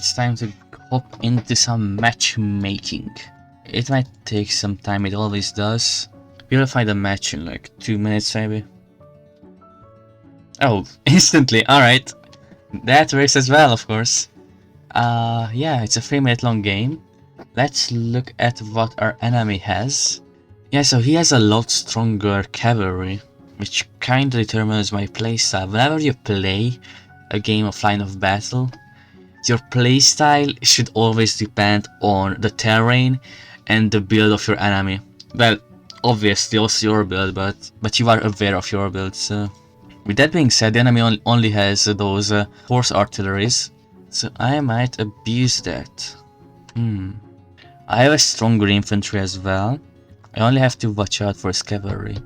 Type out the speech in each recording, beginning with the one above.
it's time to hop into some matchmaking. It might take some time, it always does. We'll find a match in like 2 minutes maybe. Oh, instantly, alright. That works as well, of course. Yeah, it's a 3-minute long game. Let's look at what our enemy has. Yeah, so he has a lot stronger cavalry, which kinda determines my playstyle. Whenever you play a game of Line of Battle, your playstyle should always depend on the terrain and the build of your enemy. Well, obviously also your build, but you are aware of your build, so... With that being said, the enemy only has those horse artilleries, so I might abuse that. I have a stronger infantry as well. I only have to watch out for his cavalry.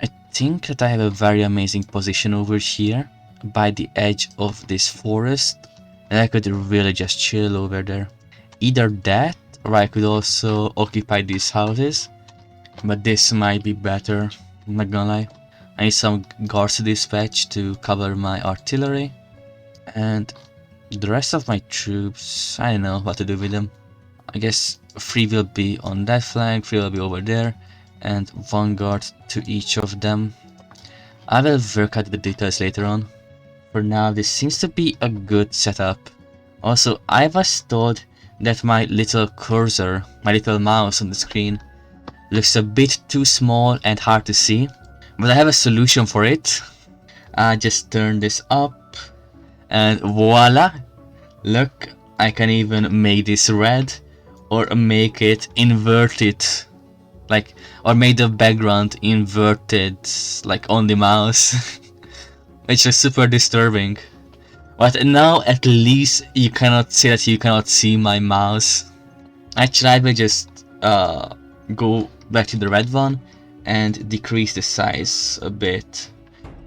I think that I have a very amazing position over here, by the edge of this forest, and I could really just chill over there. Either that, or I could also occupy these houses, but this might be better, I'm not gonna lie. I need some guards to dispatch to cover my artillery, and the rest of my troops, I don't know what to do with them. I guess 3 will be on that flank, 3 will be over there, and 1 guard to each of them. I will work out the details later on. For now, this seems to be a good setup. Also, I was told that my little cursor, my little mouse on the screen, looks a bit too small and hard to see, but I have a solution for it. I just turn this up, and voila! Look, I can even make this red, or make it inverted, like, or make the background inverted, like on the mouse, which is super disturbing. But now at least you cannot say that you cannot see my mouse. Actually, I will just go back to the red one and decrease the size a bit.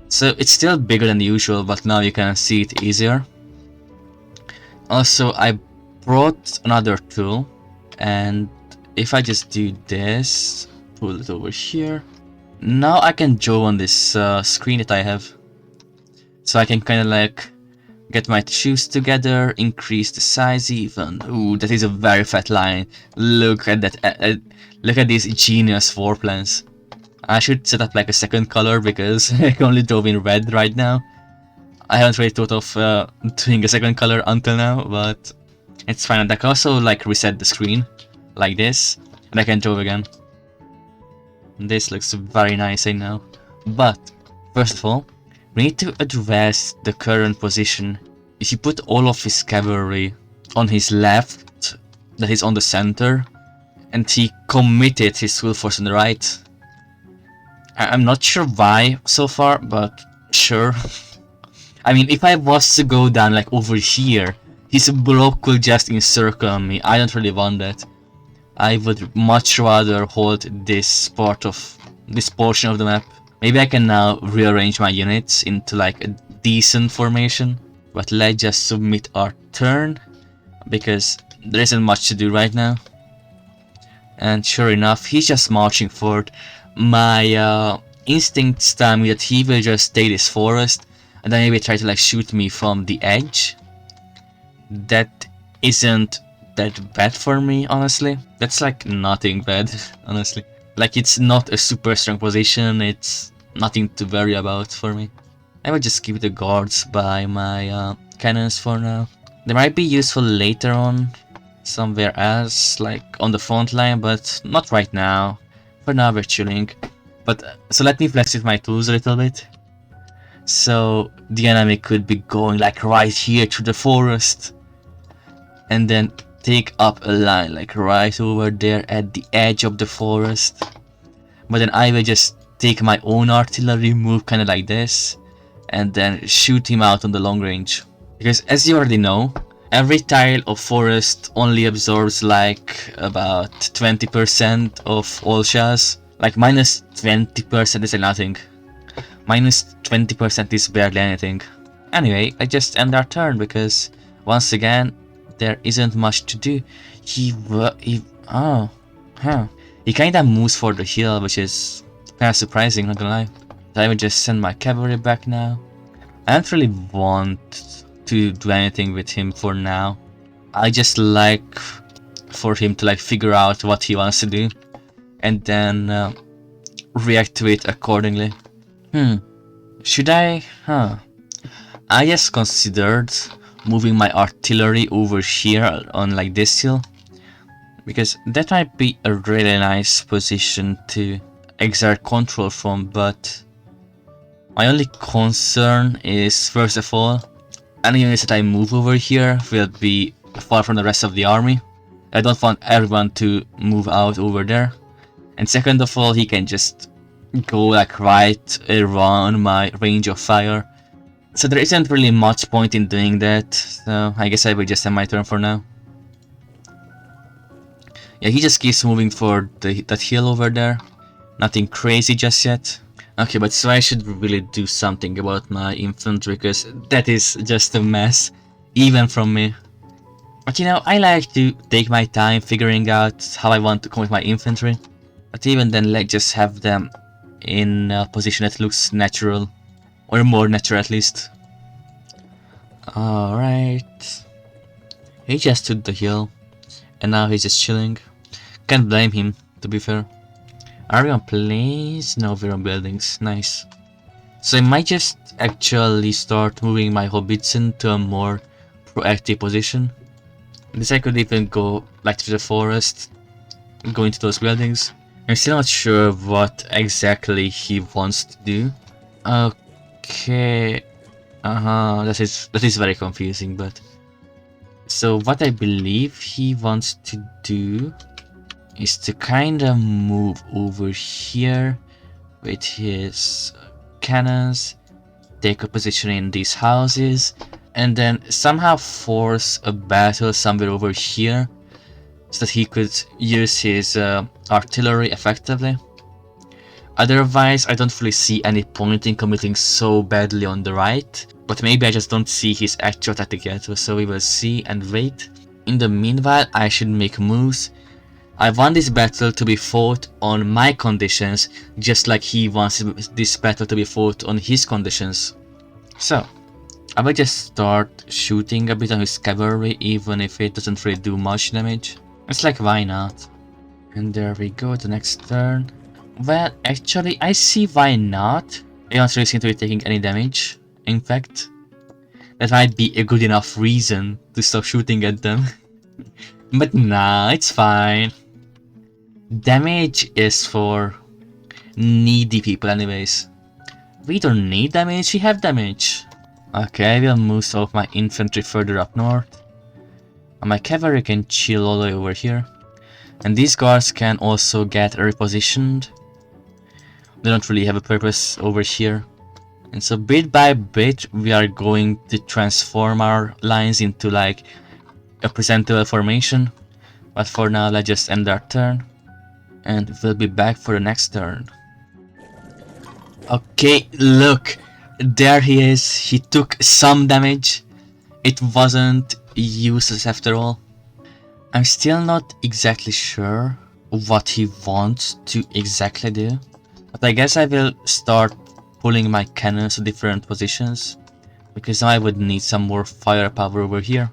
So it's still bigger than usual, but now you can see it easier. Also, I brought another tool, and if I just do this, pull it over here, now I can draw on this screen that I have. So I can kind of like get my shoes together, increase the size even. Ooh, that is a very fat line. Look at that. Look at these genius war plans. I should set up like a second color because I can only draw in red right now. I haven't really thought of doing a second color until now, but it's fine. And I can also like reset the screen like this, and I can draw again. This looks very nice, I know. But first of all, we need to address the current position. If you put all of his cavalry on his left, that is on the center, and he committed his full force on the right. I'm not sure why so far, but sure. I mean, if I was to go down like over here, his block could just encircle me. I don't really want that. I would much rather hold this portion of the map. Maybe I can now rearrange my units into like a decent formation. But let's just submit our turn, because there isn't much to do right now. And sure enough, he's just marching forward. My instincts tell me that he will just stay this forest and then maybe try to like shoot me from the edge. That isn't that bad for me, honestly. That's like nothing bad, honestly. Like, it's not a super strong position, it's nothing to worry about for me. I will just keep the guards by my cannons for now. They might be useful later on, somewhere else, like on the front line, but not right now. For now we're chilling. But so let me flex with my tools a little bit. So the enemy could be going like right here through the forest, and then take up a line like right over there at the edge of the forest. But then I will just take my own artillery, move kind of like this, and then shoot him out on the long range. Because as you already know, every tile of forest only absorbs like about 20% of all shells. Like minus 20% is nothing. Minus 20% is barely anything. Anyway, I just end our turn because once again there isn't much to do. He kinda moves for the hill, which is kinda surprising, not gonna lie. So I will just send my cavalry back now. I don't really want to do anything with him for now. I just like for him to like figure out what he wants to do and then react to it accordingly. Should I? I just considered moving my artillery over here on like this hill, because that might be a really nice position to exert control from, but my only concern is, first of all, any units that I move over here will be far from the rest of the army. I don't want everyone to move out over there. And second of all, he can just go like right around my range of fire. So there isn't really much point in doing that, so I guess I will just end my turn for now. Yeah, he just keeps moving for that hill over there. Nothing crazy just yet. Okay, but so I should really do something about my infantry, because that is just a mess, even from me. But you know, I like to take my time figuring out how I want to come with my infantry. But even then, let's just have them in a position that looks natural. Or more natural at least. Alright. He just took the hill. And now he's just chilling. Can't blame him, to be fair. Are we on planes? No, we're on buildings. Nice. So I might just actually start moving my hobbits into a more proactive position. This I could even go like to the forest. Go into those buildings. I'm still not sure what exactly he wants to do. Okay. That is very confusing, but so what I believe he wants to do is to kind of move over here with his cannons, take a position in these houses, and then somehow force a battle somewhere over here so that he could use his artillery effectively. Otherwise, I don't really see any point in committing so badly on the right, but maybe I just don't see his actual tactic yet, so we will see and wait. In the meanwhile, I should make moves. I want this battle to be fought on my conditions, just like he wants this battle to be fought on his conditions. So, I will just start shooting a bit on his cavalry, even if it doesn't really do much damage. It's like, why not? And there we go, the next turn. Well, actually, I see why not. They don't really seem to be taking any damage. In fact, that might be a good enough reason to stop shooting at them. But nah, it's fine. Damage is for needy people anyways. We don't need damage, we have damage. Okay, I will move some of my infantry further up north. And my cavalry can chill all the way over here. And these guards can also get repositioned. They don't really have a purpose over here. And so bit by bit we are going to transform our lines into like a presentable formation. But for now, let's just end our turn. And we'll be back for the next turn. Okay, look. There he is. He took some damage. It wasn't useless after all. I'm still not exactly sure what he wants to exactly do. But I guess I will start pulling my cannons to different positions. Because now I would need some more firepower over here.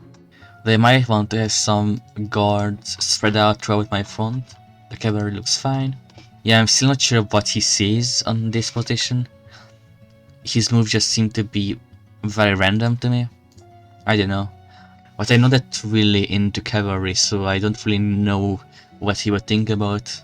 They might want to have some guards spread out throughout my front. The cavalry looks fine. Yeah, I'm still not sure what he sees on this position. His moves just seem to be very random to me. I don't know. But I know that really into cavalry, so I don't really know what he would think about.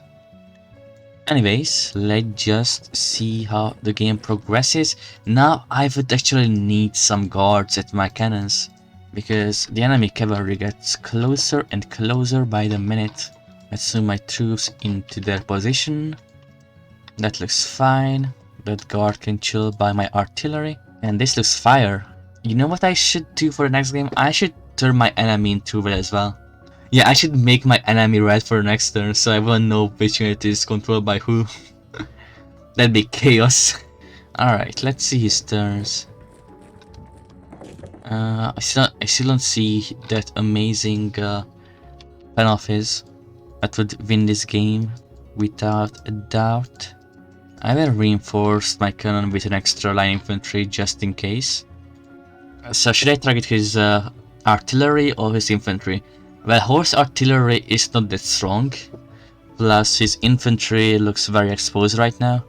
Anyways, let's just see how the game progresses. Now I would actually need some guards at my cannons, because the enemy cavalry gets closer and closer by the minute. Let's move my troops into their position. That looks fine. That guard can chill by my artillery. And this looks fire. You know what I should do for the next game? I should turn my enemy into red as well. Yeah, I should make my enemy red for the next turn, so I won't know which unit is controlled by who. That'd be chaos. Alright, let's see his turns. I still don't see that amazing plan of his that would win this game without a doubt. I will reinforce my cannon with an extra line infantry just in case. So should I target his artillery or his infantry? Well, horse artillery is not that strong, plus his infantry looks very exposed right now.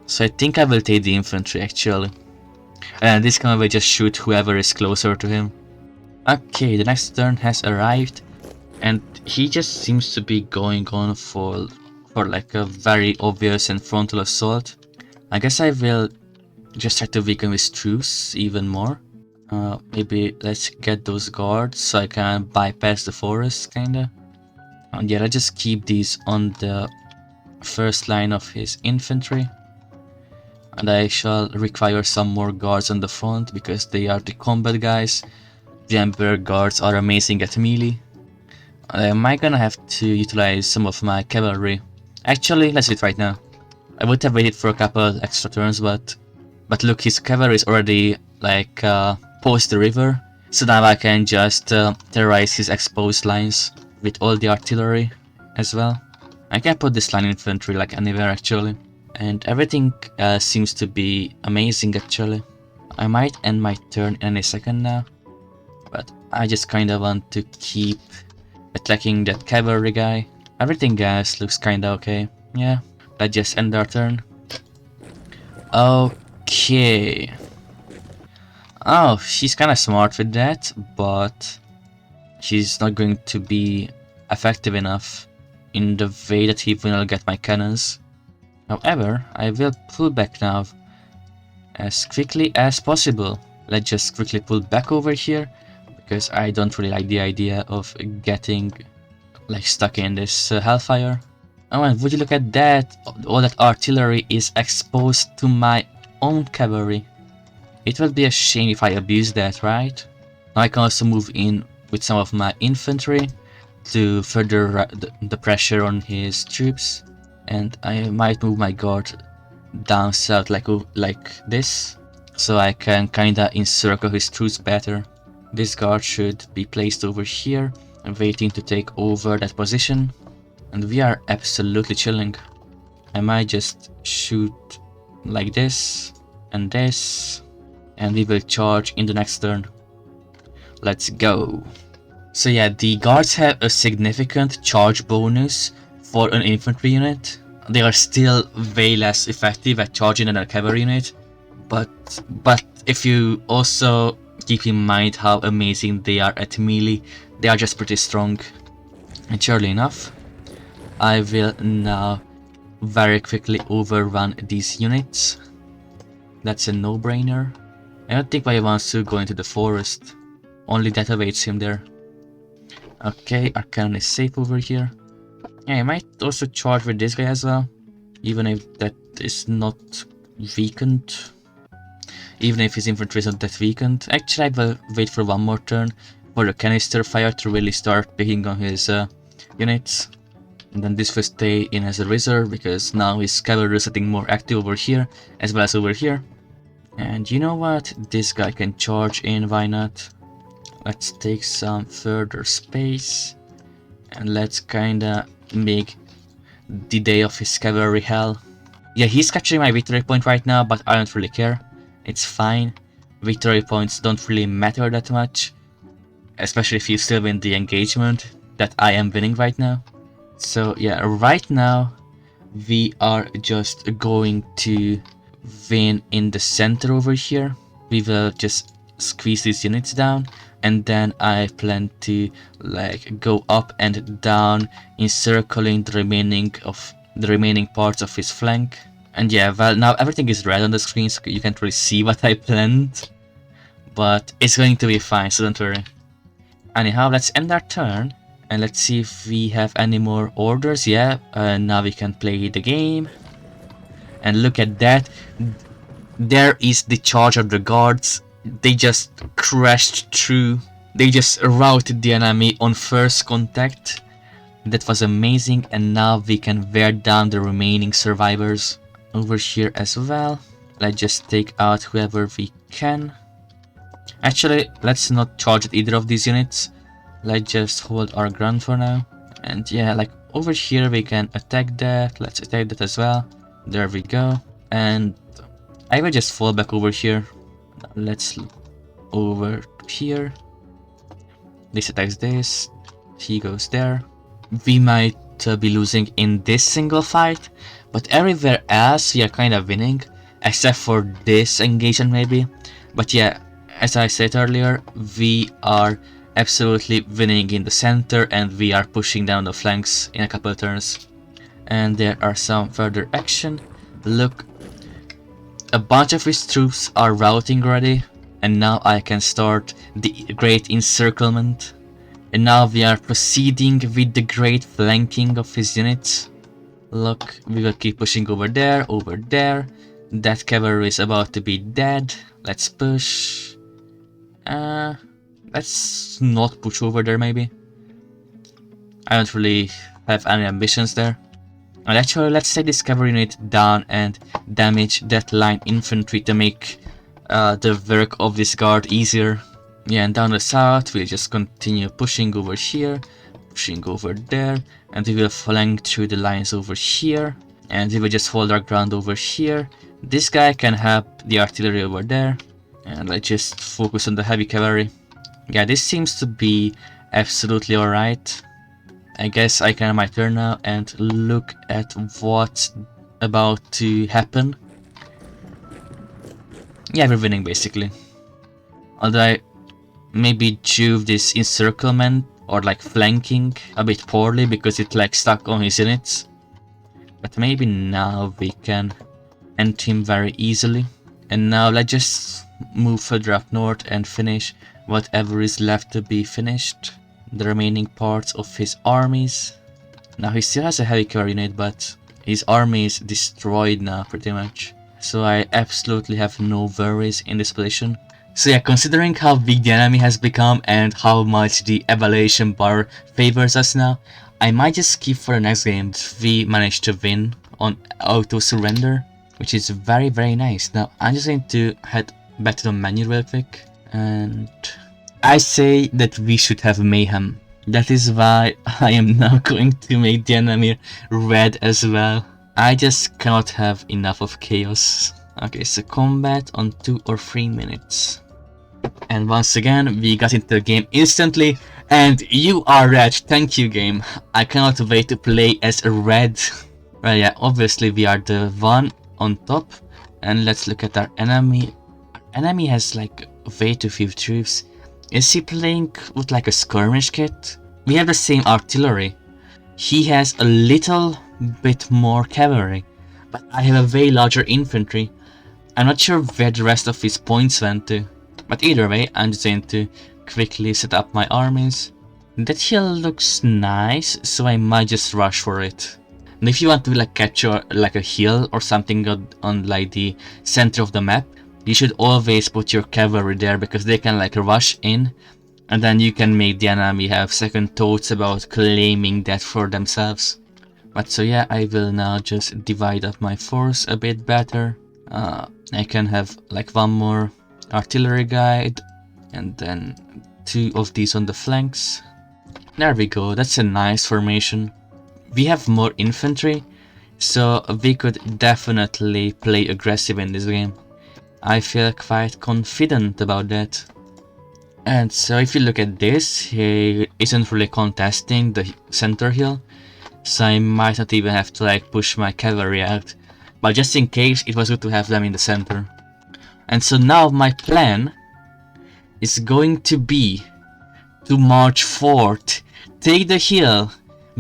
So I think I will take the infantry actually. And this time I will just shoot whoever is closer to him. Okay, the next turn has arrived, and he just seems to be going on for like a very obvious and frontal assault. I guess I will just try to weaken his troops even more. Maybe let's get those guards so I can bypass the forest kinda. And yeah, let's just keep these on the first line of his infantry. And I shall require some more guards on the front because they are the combat guys. The Emperor guards are amazing at melee. Am I gonna have to utilize some of my cavalry? Actually, let's do it right now. I would have waited for a couple extra turns, but look, his cavalry is already like post the river, so now I can just terrorize his exposed lines with all the artillery as well. I can put this line infantry like anywhere actually, and everything seems to be amazing actually. I might end my turn in a second now, but I just kinda want to keep attacking that cavalry guy. Everything else looks kinda okay. Yeah, let's just end our turn. Okay. Oh, she's kinda smart with that, but she's not going to be effective enough in the way that he will get my cannons. However, I will pull back now as quickly as possible. Let's just quickly pull back over here, because I don't really like the idea of getting like stuck in this hellfire. Oh, and would you look at that? All that artillery is exposed to my own cavalry. It would be a shame if I abuse that, right? Now I can also move in with some of my infantry to further the pressure on his troops, and I might move my guard down south like this, so I can kinda encircle his troops better. This guard should be placed over here, waiting to take over that position, and we are absolutely chilling. I might just shoot like this, and we will charge in the next turn. Let's go. So yeah, the guards have a significant charge bonus for an infantry unit. They are still way less effective at charging than a cavalry unit, but if you also keep in mind how amazing they are at melee, they are just pretty strong. And surely enough, I will now very quickly overrun these units. That's a no-brainer. I don't think why he wants to go into the forest. Only that awaits him there. Okay, our cannon is safe over here. Yeah, I might also charge with this guy as well, even if that is not weakened. Even if his infantry is not that weakened. Actually, I will wait for one more turn for the canister fire to really start picking on his units. And then this will stay in as a reserve, because now his cavalry is getting more active over here as well as over here. And you know what? This guy can charge in, why not? Let's take some further space, and let's kinda make the day of his cavalry hell. Yeah, he's capturing my victory point right now, but I don't really care. It's fine. Victory points don't really matter that much, especially if you still win the engagement that I am winning right now. So yeah, right now we are just going to win in the center over here. We will just squeeze these units down, and then I plan to like go up and down, encircling the remaining parts of his flank. And yeah, well, now everything is red on the screen, so you can't really see what I planned, but it's going to be fine, so don't worry. Anyhow, let's end our turn, and let's see if we have any more orders. Yeah, now we can play the game. And look at that, there is the charge of the guards. They just crashed through, they just routed the enemy on first contact. That was amazing, and now we can wear down the remaining survivors. Over here as well, let's just take out whoever we can. Actually, let's not charge at either of these units. Let's just hold our ground for now. And yeah, like over here we can attack that. Let's attack that as well. There we go. And I will just fall back over here. Let's over here. This attacks this. He goes there. We might be losing in this single fight, but everywhere else we are kind of winning, except for this engagement maybe. But yeah, as I said earlier, we are absolutely winning in the center and we are pushing down the flanks in a couple of turns. And there are some further action. Look, a bunch of his troops are routing already, and now I can start the great encirclement. And now we are proceeding with the great flanking of his units. Look, we will keep pushing over there, over there. That cavalry is about to be dead. Let's push. Let's not push over there maybe. I don't really have any ambitions there. And actually, let's take this cavalry unit down and damage that line infantry to make the work of this guard easier. Yeah, and down the south, we'll just continue pushing over here, pushing over there, and we will flank through the lines over here, and we will just hold our ground over here. This guy can help the artillery over there, and let's just focus on the heavy cavalry. Yeah, this seems to be absolutely alright. I guess I can have my turn now and look at what's about to happen. Yeah, we're winning basically. Although I maybe drew this encirclement or like flanking a bit poorly because it like stuck on his units. But maybe now we can end him very easily. And now let's just move further up north and finish whatever is left to be finished. The remaining parts of his armies. Now he still has a heavy cavalry unit, but his army is destroyed now pretty much. So I absolutely have no worries in this position. So yeah, considering how big the enemy has become and how much the evaluation bar favors us now, I might just skip for the next game if we manage to win on auto surrender, which is very nice. Now I'm just going to head back to the menu real quick, and I say that we should have mayhem. That is why I am now going to make the enemy red as well. I just cannot have enough of chaos. Okay, so combat on 2 or 3 minutes. And once again, we got into the game instantly. And you are red, thank you game. I cannot wait to play as a red. Well yeah, obviously we are the one on top. And let's look at our enemy. Our enemy has like way too few troops. Is he playing with like a skirmish kit? We have the same artillery. He has a little bit more cavalry, but I have a way larger infantry. I'm not sure where the rest of his points went to, but either way, I'm just going to quickly set up my armies. That hill looks nice, so I might just rush for it. And if you want to like capture like a hill or something on like the center of the map, you should always put your cavalry there because they can like rush in, and then you can make the enemy have second thoughts about claiming that for themselves. But so yeah, I will now just divide up my force a bit better. I can have like one more artillery guide and then 2 of these on the flanks. There we go, that's a nice formation. We have more infantry, so we could definitely play aggressive in this game. I feel quite confident about that. And so if you look at this, he isn't really contesting the center hill, so I might not even have to like push my cavalry out, but just in case, it was good to have them in the center. And so now my plan is going to be to march forth, take the hill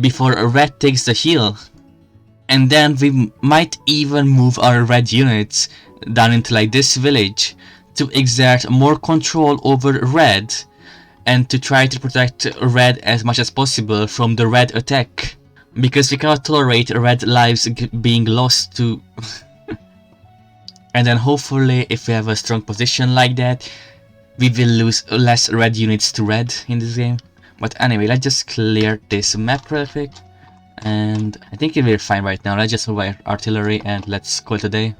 before a red takes the hill, and then we might even move our red units down into like this village to exert more control over red and to try to protect red as much as possible from the red attack, because we cannot tolerate red lives being lost to and then hopefully if we have a strong position like that, we will lose less red units to red in this game. But anyway, let's just clear this map real quick, and I think we're fine right now. Let's just move our artillery and let's call it a day.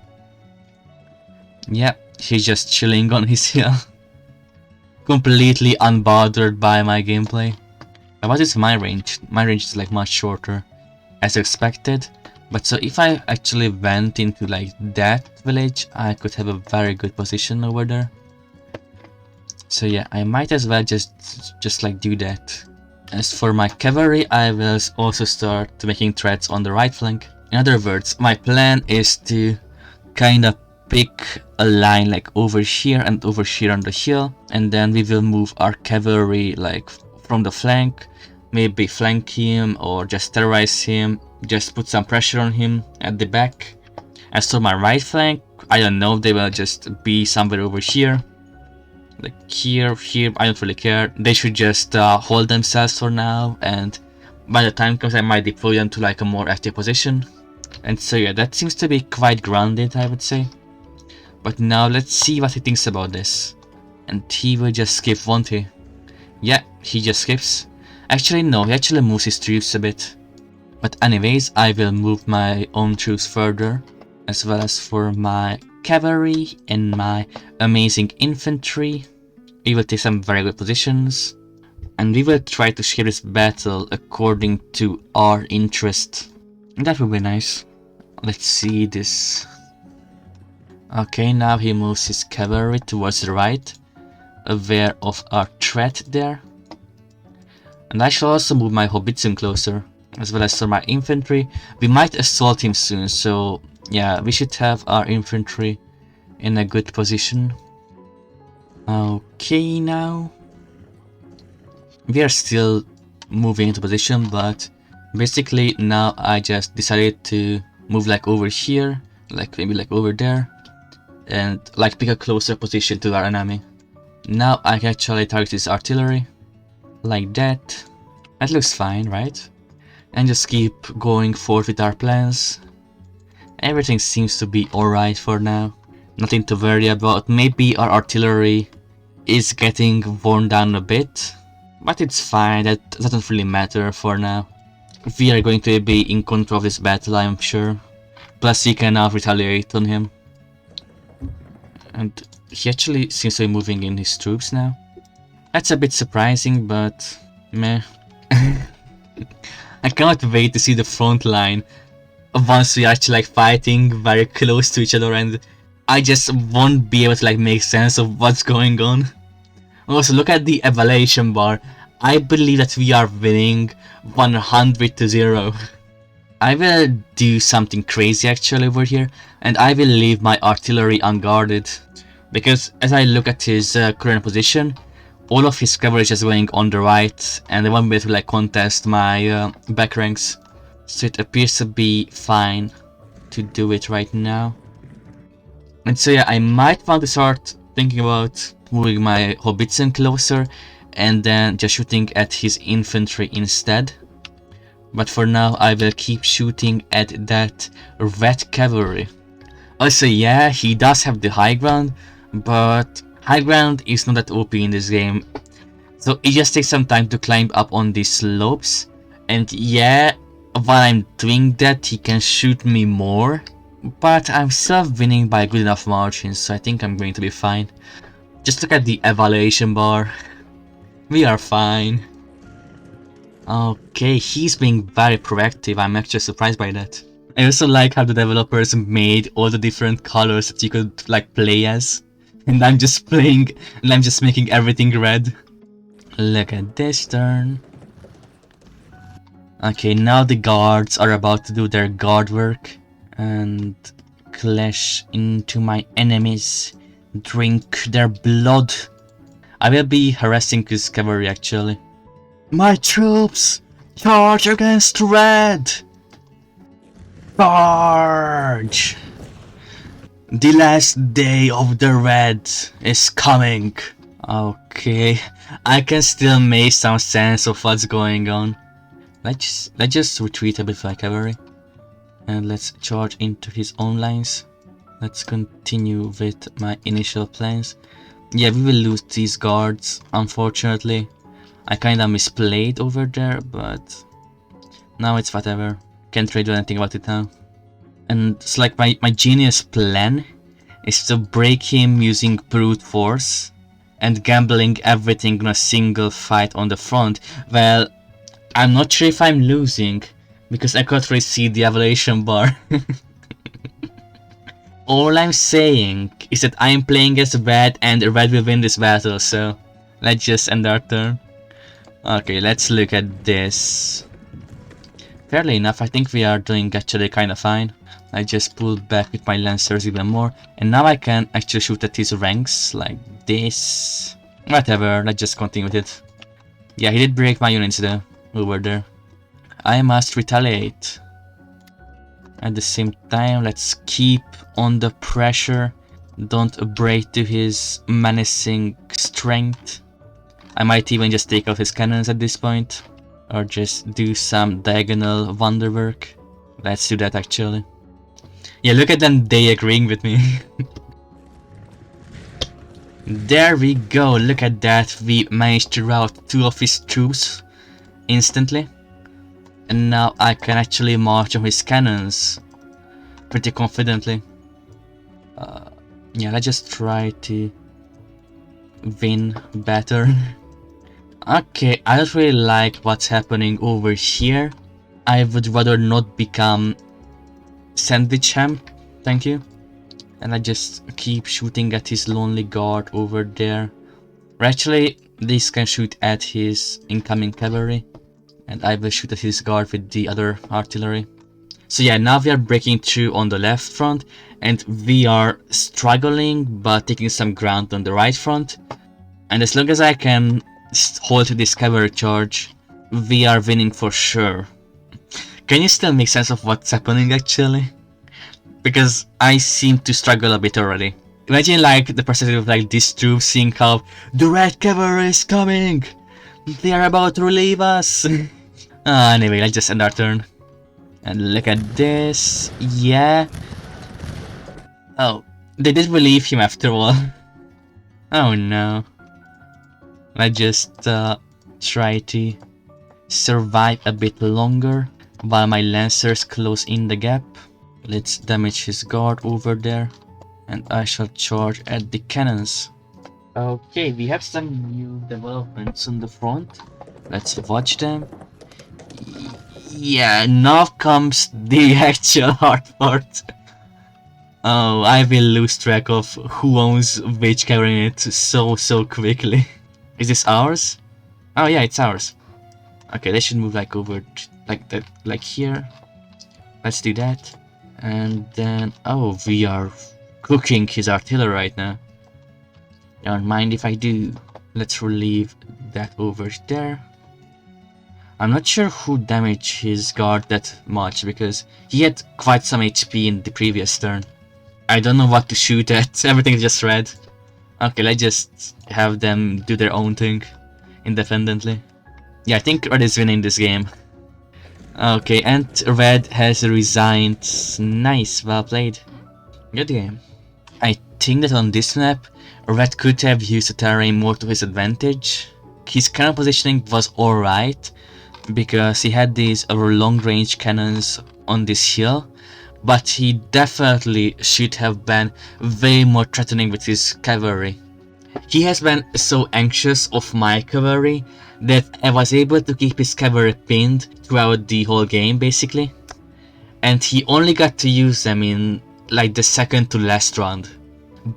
Yeah, he's just chilling on his hill. Completely unbothered by my gameplay. What is my range? My range is like much shorter, as expected. But so if I actually went into like that village, I could have a very good position over there. So yeah, I might as well just like do that. As for my cavalry, I will also start making threats on the right flank. In other words, my plan is to kinda pick a line like over here and over here on the hill, and then we will move our cavalry like from the flank, maybe flank him or just terrorize him, just put some pressure on him at the back. As for my right flank, I don't know, they will just be somewhere over here. Like here, I don't really care. They should just hold themselves for now, and by the time comes I might deploy them to like a more active position. And so yeah, that seems to be quite grounded, I would say. But now let's see what he thinks about this. And he will just skip, won't he? Yeah, he just skips. Actually no, he actually moves his troops a bit. But anyways, I will move my own troops further, as well as for my cavalry and my amazing infantry. We will take some very good positions, and we will try to share this battle according to our interest. That would be nice. Let's see this. Okay, now he moves his cavalry towards the right, aware of our threat there. And I shall also move my hobbitsim closer, as well as for my infantry. We might assault him soon, so yeah, we should have our infantry in a good position. Okay, now we are still moving into position, but basically now I just decided to move like over here, like maybe like over there, and like pick a closer position to our enemy. Now I can actually target his artillery, like that. That looks fine, right? And just keep going forward with our plans. Everything seems to be alright for now. Nothing to worry about. Maybe our artillery is getting worn down a bit, but it's fine, that doesn't really matter for now. We are going to be in control of this battle, I'm sure. Plus we can now retaliate on him. And he actually seems to be moving in his troops now. That's a bit surprising, but meh. I cannot wait to see the front line once we are actually like fighting very close to each other, and I just won't be able to like make sense of what's going on. Also, look at the evaluation bar. I believe that we are winning 100-0. I will do something crazy actually over here, and I will leave my artillery unguarded, because as I look at his current position, all of his coverage is going on the right, and I won't be able to like contest my back ranks. So it appears to be fine to do it right now. And so yeah, I might want to start thinking about moving my hobbitsim closer and then just shooting at his infantry instead. But for now I will keep shooting at that red cavalry. Also yeah, he does have the high ground, but high ground is not that OP in this game. So it just takes some time to climb up on these slopes, and yeah, while I'm doing that he can shoot me more, but I'm still winning by a good enough margin, so I think I'm going to be fine. Just look at the evaluation bar. We are fine. Okay, he's being very proactive. I'm actually surprised by that. I also like how the developers made all the different colors that you could like play as. And I'm just playing, and I'm just making everything red. Look at this turn. Okay, now the guards are about to do their guard work and clash into my enemies, drink their blood. I will be harassing his cavalry actually. My troops, charge against red! Charge! The last day of the red is coming. Okay, I can still make some sense of what's going on. Let's just retreat a bit for cavalry, and let's charge into his own lines. Let's continue with my initial plans. Yeah, we will lose these guards, unfortunately. I kinda misplayed over there, but now it's whatever. Can't really do anything about it now. And it's like my genius plan is to break him using brute force and gambling everything on a single fight on the front. Well, I'm not sure if I'm losing, because I can't really see the evaluation bar. All I'm saying is that I'm playing as red and red will win this battle, so Let's just end our turn. Okay, let's look at this. Fairly enough, I think we are doing actually kinda fine. I just pulled back with my lancers even more, and now I can actually shoot at his ranks like this. Whatever, let's just continue with it. Yeah, he did break my units though, over there. I must retaliate. At the same time, let's keep on the pressure. Don't break to his menacing strength. I might even just take out his cannons at this point. Or just do some diagonal wonder work. Let's do that actually. Yeah, look at them, they agreeing with me. There we go, look at that. We managed to rout 2 of his troops instantly. And now I can actually march on his cannons pretty confidently. Yeah, let's just try to win better. Okay, I don't really like what's happening over here. I would rather not become sandwich ham, thank you. And I just keep shooting at his lonely guard over there. Or actually, this can shoot at his incoming cavalry. And I will shoot at his guard with the other artillery. So yeah, now we are breaking through on the left front. And we are struggling, but taking some ground on the right front. And as long as I can hold this cavalry charge, we are winning for sure. Can you still make sense of what's happening actually? Because I seem to struggle a bit already. Imagine like the perspective of like this troop seeing how the red cavalry is coming! They are about to relieve us! Anyway, let's just end our turn. And look at this. Yeah. Oh, they did relieve him after all. Oh no. Let's just try to survive a bit longer while my lancers close in the gap. Let's damage his guard over there, and I shall charge at the cannons. Okay, we have some new developments on the front. Let's watch them. Yeah, now comes the actual hard part. Oh, I will lose track of who owns which cavalry unit so quickly. Is this ours? Oh yeah, it's ours. Okay, they should move like over like that, like here. Let's do that. And then, oh, we are cooking his artillery right now. Don't mind if I do. Let's relieve that over there. I'm not sure who damaged his guard that much because he had quite some HP in the previous turn. I don't know what to shoot at, everything's just red. Okay, let's just have them do their own thing independently. Yeah, I think red is winning this game. Okay, and red has resigned. Nice, well played. Good game. I think that on this map, red could have used the terrain more to his advantage. His cannon positioning was alright, because he had these long range cannons on this hill, but he definitely should have been way more threatening with his cavalry. He has been so anxious of my cavalry that I was able to keep his cavalry pinned throughout the whole game basically, and he only got to use them in like the second to last round,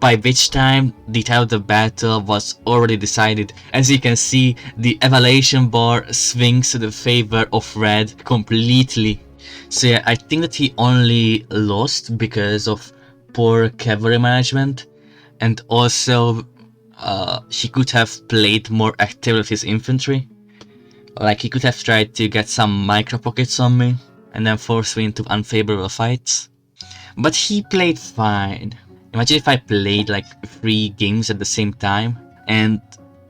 by which time the tide of the battle was already decided. As you can see, the evaluation bar swings to the favor of red completely. So yeah, I think that he only lost because of poor cavalry management, and also he could have played more actively with his infantry. Like he could have tried to get some micro pockets on me and then force me into unfavorable fights. But he played fine. Imagine if I played like 3 games at the same time and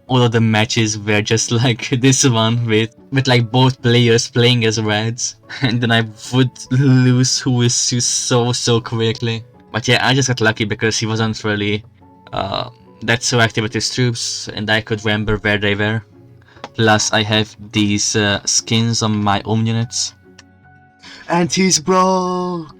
all of the matches were just like this one with like both players playing as reds, and then I would lose who is so quickly. But yeah, I just got lucky because he wasn't really that so active with his troops and I could remember where they were. Plus I have these skins on my own units. And he's broke!